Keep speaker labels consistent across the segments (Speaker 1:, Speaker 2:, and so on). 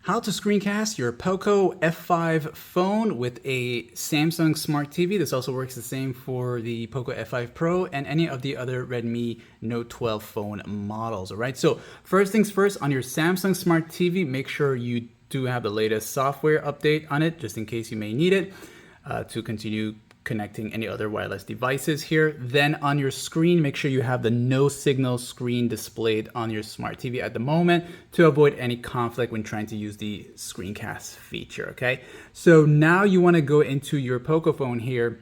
Speaker 1: How to screencast your Poco F5 phone with a Samsung Smart TV. This also works the same for the Poco F5 Pro and any of the other Redmi Note 12 phone models. All right, so first things first, on your Samsung Smart TV, make sure you do have the latest software update on it, just in case you may need it to continue connecting any other wireless devices here. Then on your screen, make sure you have the no signal screen displayed on your smart TV at the moment to avoid any conflict when trying to use the screencast feature, okay? So now you wanna go into your Poco phone here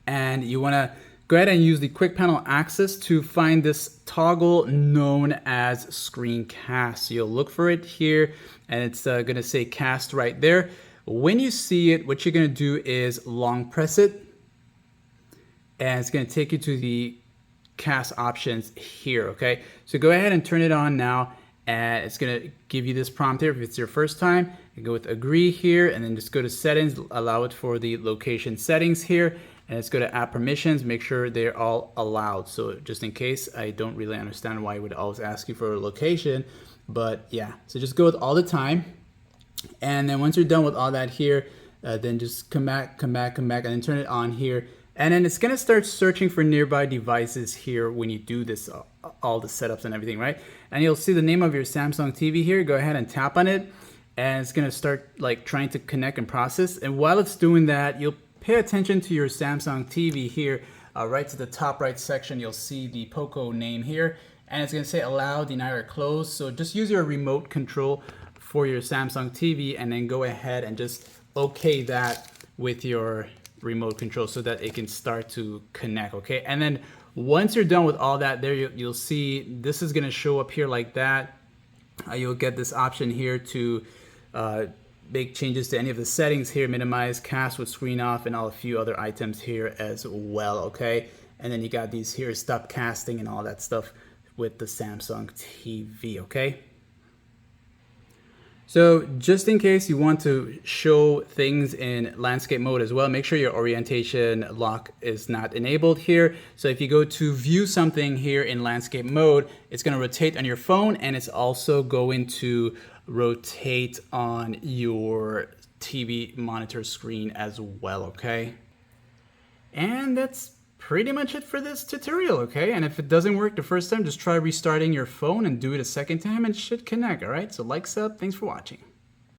Speaker 1: and you wanna go ahead and use the quick panel access to find this toggle known as screencast. So you'll look for it here and it's gonna say cast right there. When you see it, what you're going to do is long press it, and it's going to take you to the cast options here, okay? So go ahead and turn it on now, and it's going to give you this prompt here. If it's your first time, you go with agree here, and then just go to settings, allow it for the location settings here, and let's go to app permissions, make sure they're all allowed. So just in case, I don't really understand why it would always ask you for a location, but yeah, so just go with all the time. And then once you're done with all that here, then just come back, and then turn it on here. And then it's gonna start searching for nearby devices here when you do this, all the setups and everything, right? And you'll see the name of your Samsung TV here. Go ahead and tap on it. And it's gonna start like trying to connect and process. And while it's doing that, you'll pay attention to your Samsung TV here. Right to the top right section, you'll see the Poco name here. And it's gonna say allow, deny, or close. So just use your remote control for your Samsung TV and then go ahead and just okay that with your remote control so that it can start to connect, okay? And then once you're done with all that there, you'll see this is gonna show up here like that. You'll get this option here to make changes to any of the settings here, minimize, cast with screen off, and a few other items here as well, okay? And then you got these here, stop casting and all that stuff with the Samsung TV, okay? So just in case you want to show things in landscape mode as well, make sure your orientation lock is not enabled here. So if you go to view something here in landscape mode, it's going to rotate on your phone, and it's also going to rotate on your TV monitor screen as well, okay? And that's pretty much it for this tutorial, okay? And if it doesn't work the first time, just try restarting your phone and do it a second time and it should connect, all right? So like, sub, thanks for watching.